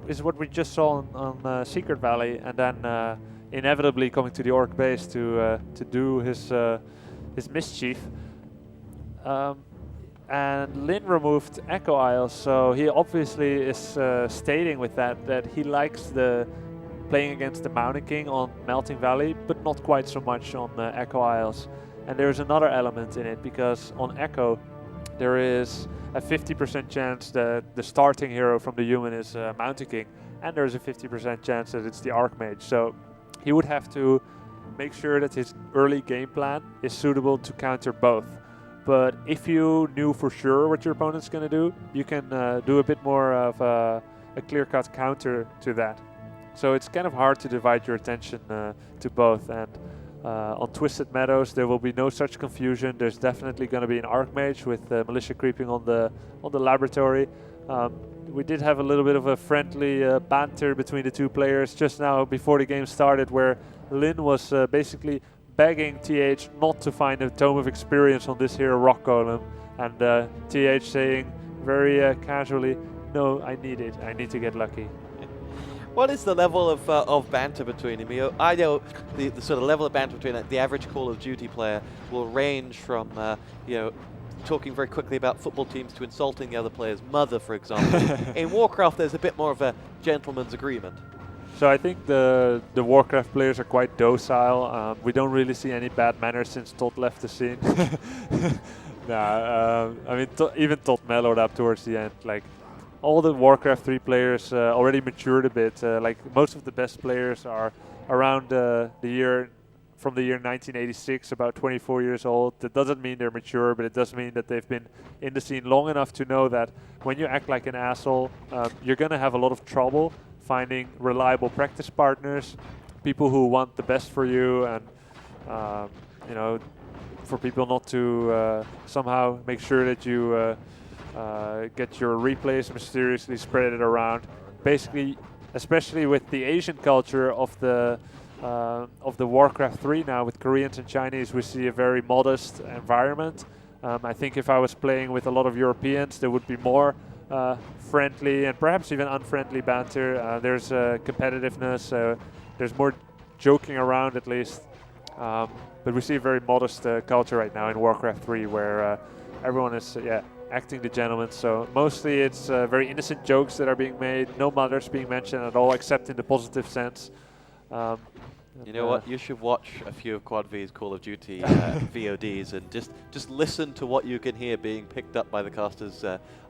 is what we just saw on Secret Valley, and then inevitably coming to the Orc base to do his mischief. And Lin removed Echo Isle, so he obviously is stating with that he likes the playing against the Mountain King on Melting Valley, but not quite so much on Echo Isles. And there's another element in it, because on Echo there is a 50% chance that the starting hero from the human is Mountain King, and there's a 50% chance that it's the Archmage. So he would have to make sure that his early game plan is suitable to counter both. But if you knew for sure what your opponent's going to do, you can do a bit more of a clear-cut counter to that. So it's kind of hard to divide your attention to both. And on Twisted Meadows, there will be no such confusion. There's definitely going to be an Archmage with Militia creeping on the laboratory. We did have a little bit of a friendly banter between the two players just now before the game started, where Lin was basically begging TH not to find a Tome of Experience on this here Rock Golem, and TH saying very casually, no, I need it. I need to get lucky. What is the level of banter between him? I know the sort of level of banter between the average Call of Duty player will range from talking very quickly about football teams to insulting the other player's mother, for example. In Warcraft, there's a bit more of a gentleman's agreement. So I think the Warcraft players are quite docile. We don't really see any bad manners since Todd left the scene. I mean, even Todd mellowed up towards the end. Like, all the Warcraft 3 players already matured a bit. Like, most of the best players are around from the year 1986, about 24 years old. That doesn't mean they're mature, but it does mean that they've been in the scene long enough to know that when you act like an asshole, you're going to have a lot of trouble finding reliable practice partners, people who want the best for you, and for people not to somehow make sure that you get your replays mysteriously spread it around. Basically, especially with the Asian culture of the Warcraft 3 now, with Koreans and Chinese, we see a very modest environment. I think if I was playing with a lot of Europeans, there would be more friendly and perhaps even unfriendly banter. There's competitiveness, there's more joking around at least. But we see a very modest culture right now in Warcraft 3, where everyone is acting the gentleman. So mostly it's very innocent jokes that are being made, no mothers being mentioned at all, except in the positive sense. You know what? You should watch a few of Quad V's Call of Duty VODs and just listen to what you can hear being picked up by the casters'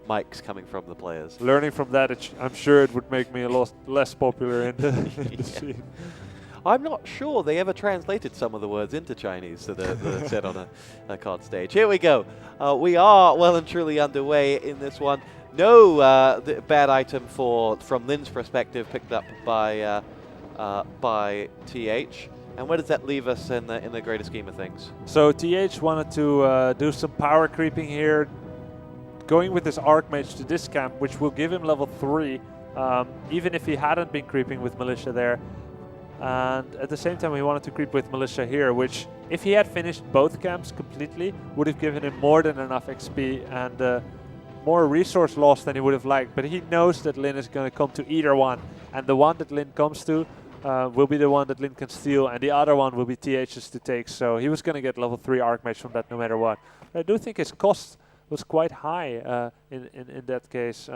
mics coming from the players. Learning from that, I'm sure it would make me a lot less popular in the scene. I'm not sure they ever translated some of the words into Chinese that are said on a card stage. Here we go. We are well and truly underway in this one. No bad item from Lin's perspective picked up by TH. And where does that leave us in the greater scheme of things? So TH wanted to do some power creeping here, going with this Archmage to this camp, which will give him level 3, even if he hadn't been creeping with Militia there. And at the same time, he wanted to creep with Militia here, which, if he had finished both camps completely, would have given him more than enough XP and more resource loss than he would have liked. But he knows that Lin is going to come to either one, and the one that Lin comes to will be the one that Lin can steal, and the other one will be TH's to take. So he was going to get level 3 Archmage from that no matter what. But I do think his cost was quite high in that case.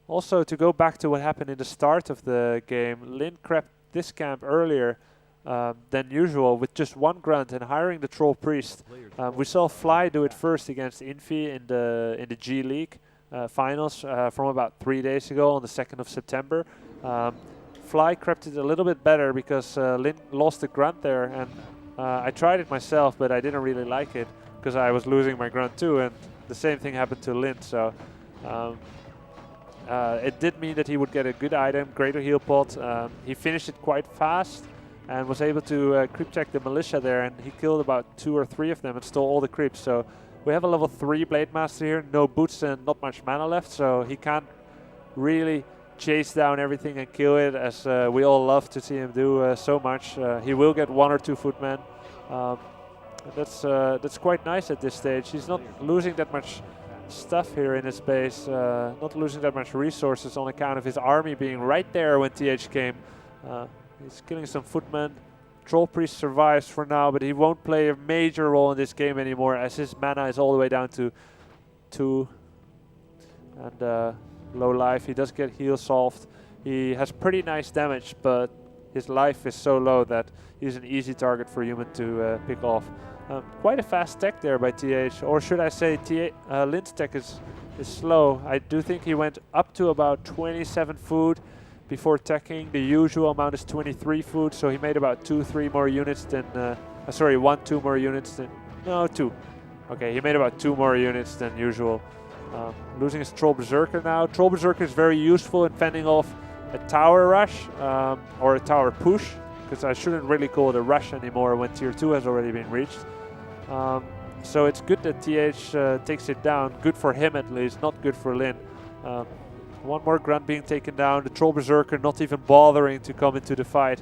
Also, to go back to what happened in the start of the game, Lin crept this camp earlier than usual with just one grunt and hiring the Troll Priest. We saw Fly do it first against Infi in the G League finals from about 3 days ago on the 2nd of September. Fly crept it a little bit better because Lin lost the grunt there, and I tried it myself, but I didn't really like it because I was losing my grunt too, and the same thing happened to Lin. So it did mean that he would get a good item, greater heal pot. He finished it quite fast and was able to creep check the Militia there, and he killed about 2 or 3 of them and stole all the creeps. So we have a level 3 Blade Master here, no boots and not much mana left, so he can't really chase down everything and kill it, as we all love to see him do so much. He will get 1 or 2 footmen. That's quite nice at this stage. He's not losing that much stuff here in his base, not losing that much resources on account of his army being right there when TH came. He's killing some footmen. Troll Priest survives for now, but he won't play a major role in this game anymore as his mana is all the way down to 2. And low life. He does get heal solved. He has pretty nice damage, but his life is so low that he's an easy target for human to pick off. Quite a fast tech there by TH, or should I say Lin's tech is slow. I do think he went up to about 27 food before teching. The usual amount is 23 food, so he made about 2-3 more units than, sorry, 1-2 more units than, no, 2. Okay, he made about 2 more units than usual. Losing his Troll Berserker now. Troll Berserker is very useful in fending off a tower rush or a tower push, because I shouldn't really call it a rush anymore when tier 2 has already been reached. So it's good that TH takes it down. Good for him at least, not good for Lin. One more grunt being taken down. The Troll Berserker not even bothering to come into the fight.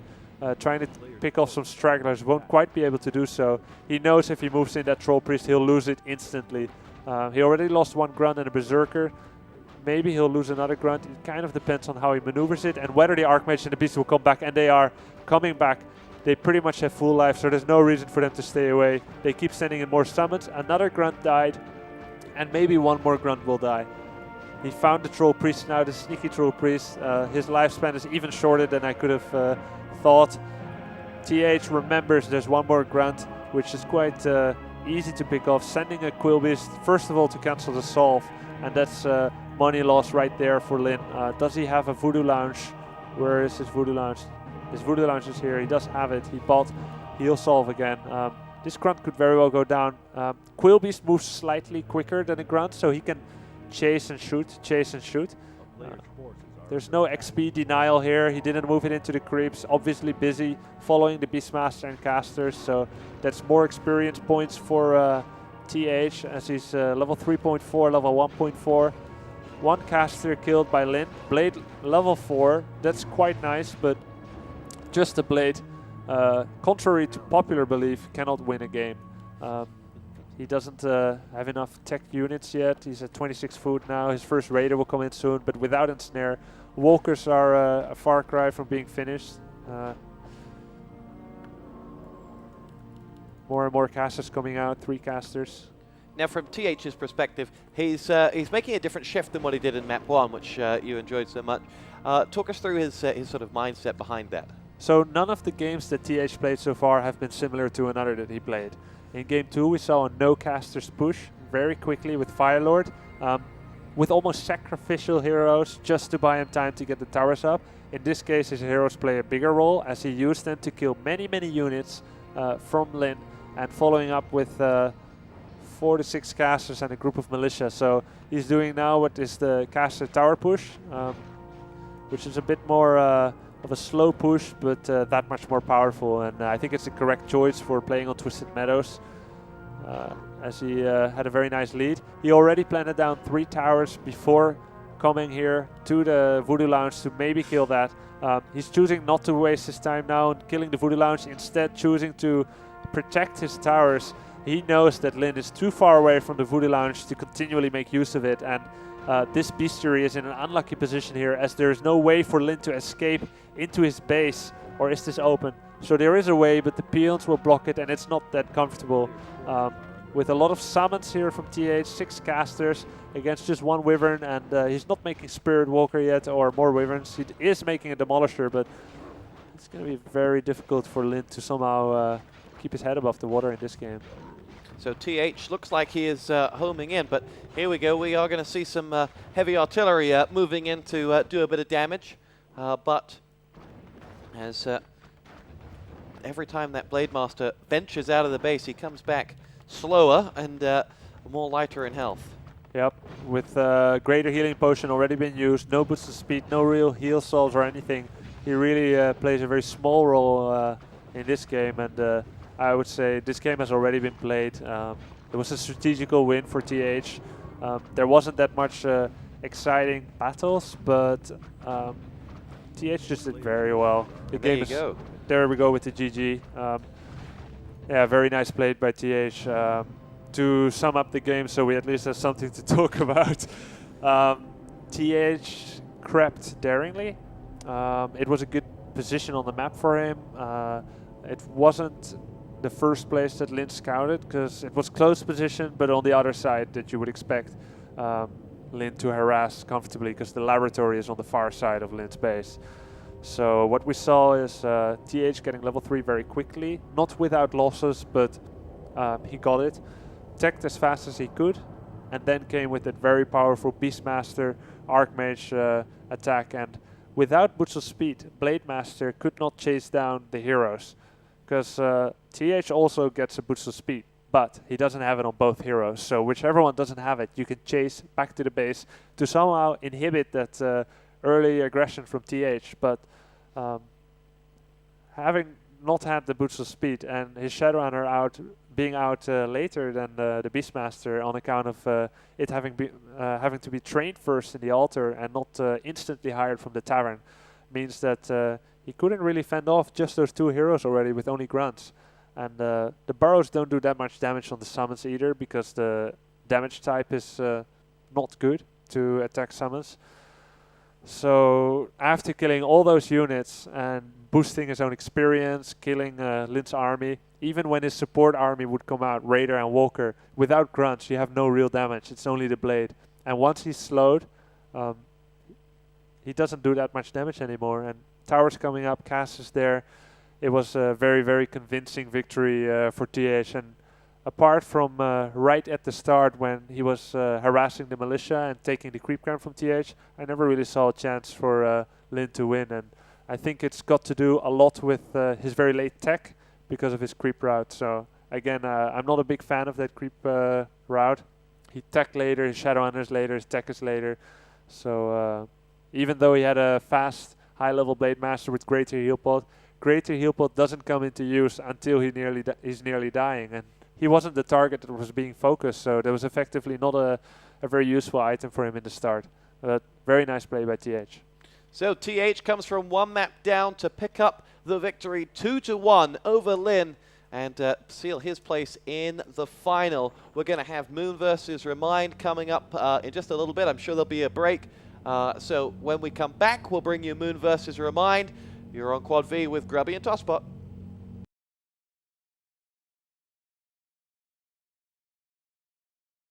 Trying to pick off some stragglers, won't quite be able to do so. He knows if he moves in that Troll Priest, he'll lose it instantly. He already lost 1 grunt and a Berserker. Maybe he'll lose another grunt. It kind of depends on how he maneuvers it and whether the Archmage and the Beast will come back, and they are coming back. They pretty much have full life, so there's no reason for them to stay away. They keep sending in more summons. Another grunt died, and maybe 1 more grunt will die. He found the Troll Priest now, the sneaky Troll Priest. His lifespan is even shorter than I could have thought. TH remembers there's 1 more grunt, which is quite easy to pick off. Sending a Quill Beast, first of all, to cancel the solve, and that's money loss right there for Lin. Does he have a Voodoo Lounge? Where is his Voodoo Lounge? His Voodoo Lounge is here. He does have it. He bought Heal Solve again. This grunt could very well go down. Quill Beast moves slightly quicker than a grunt, so he can chase and shoot, chase and shoot. There's no XP denial here. He didn't move it into the creeps. Obviously busy following the Beastmaster and casters, so that's more experience points for TH as he's level 3.4, level 1.4. 1 caster killed by Lin. Blade level 4. That's quite nice, but just a blade, contrary to popular belief, cannot win a game. He doesn't have enough tech units yet. He's at 26 food now. His first raider will come in soon, but without ensnare. Walkers are a far cry from being finished. More and more casters coming out, 3 casters. Now, from TH's perspective, he's making a different shift than what he did in map 1, which you enjoyed so much. Talk us through his sort of mindset behind that. So none of the games that TH played so far have been similar to another that he played. In game 2, we saw a no casters push very quickly with Firelord, with almost sacrificial heroes just to buy him time to get the towers up. In this case, his heroes play a bigger role as he used them to kill many units from Lin, and following up with 4 to 6 casters and a group of militia. So he's doing now what is the caster tower push, which is a bit more of a slow push, but that much more powerful. And I think it's the correct choice for playing on Twisted Meadows, as he had a very nice lead. He already planted down 3 towers before coming here to the Voodoo Lounge to maybe kill that. He's choosing not to waste his time now on killing the Voodoo Lounge, instead choosing to protect his towers. He knows that Lin is too far away from the Voodoo Lounge to continually make use of it, and this bestiary is in an unlucky position here, as there is no way for Lin to escape into his base. Or is this open? So there is a way, but the peons will block it, and it's not that comfortable. With a lot of summons here from TH, 6 casters against just 1 Wyvern, and he's not making Spirit Walker yet, or more Wyverns. He is making a Demolisher, but it's going to be very difficult for Lin to somehow keep his head above the water in this game. So TH looks like he is homing in, but here we go. We are going to see some heavy artillery moving in to do a bit of damage. But as every time that Blade Master ventures out of the base, he comes back slower and more lighter in health. Yep, with greater healing potion already been used, no boost of speed, no real heal solves or anything. He really plays a very small role in this game, and I would say this game has already been played. It was a strategical win for TH. There wasn't that much exciting battles, but TH just did very well. The there game you is go. There we go with the GG. Yeah, very nice played by TH. to sum up the game, so we at least have something to talk about. TH crept daringly. It was a good position on the map for him. It wasn't the first place that Lin scouted, because it was close position, but on the other side that you would expect Lin to harass comfortably, because the laboratory is on the far side of Lin's base. So what we saw is TH getting level 3 very quickly, not without losses, but he got it, teched as fast as he could, and then came with that very powerful Beastmaster Archmage attack. And without Butzel speed, Blademaster could not chase down the heroes, because TH also gets a Butzel speed, but he doesn't have it on both heroes. So whichever one doesn't have it, you can chase back to the base to somehow inhibit that early aggression from TH. But having not had the Butzel speed and his Shadowrunner being out later than the Beastmaster on account of it having to be trained first in the altar and not instantly hired from the tavern, means that he couldn't really fend off just those 2 heroes already with only grunts. And the burrows don't do that much damage on the summons either, because the damage type is not good to attack summons. So after killing all those units and boosting his own experience, killing Lin's army, even when his support army would come out, Raider and Walker, without grunts you have no real damage, it's only the blade. And once he's slowed, he doesn't do that much damage anymore. And towers coming up, Cass is there. It was a very, very convincing victory for TH. And apart from right at the start when he was harassing the militia and taking the creep crown from TH, I never really saw a chance for Lin to win. And I think it's got to do a lot with his very late tech because of his creep route. So again, I'm not a big fan of that creep route. He tech later, his Shadowrunners later, his tech is later. So even though he had a fast, high-level Blade Master with Greater Heal Pod, Greater Heal Pod doesn't come into use until he's nearly dying. And he wasn't the target that was being focused, so there was effectively not a very useful item for him in the start. But very nice play by TH. So TH comes from 1 map down to pick up the victory 2-1 over Lin and seal his place in the final. We're going to have Moon versus Remind coming up in just a little bit. I'm sure there'll be a break. So when we come back, we'll bring you Moon versus Remind. You're on Quad V with Grubby and TosspoT.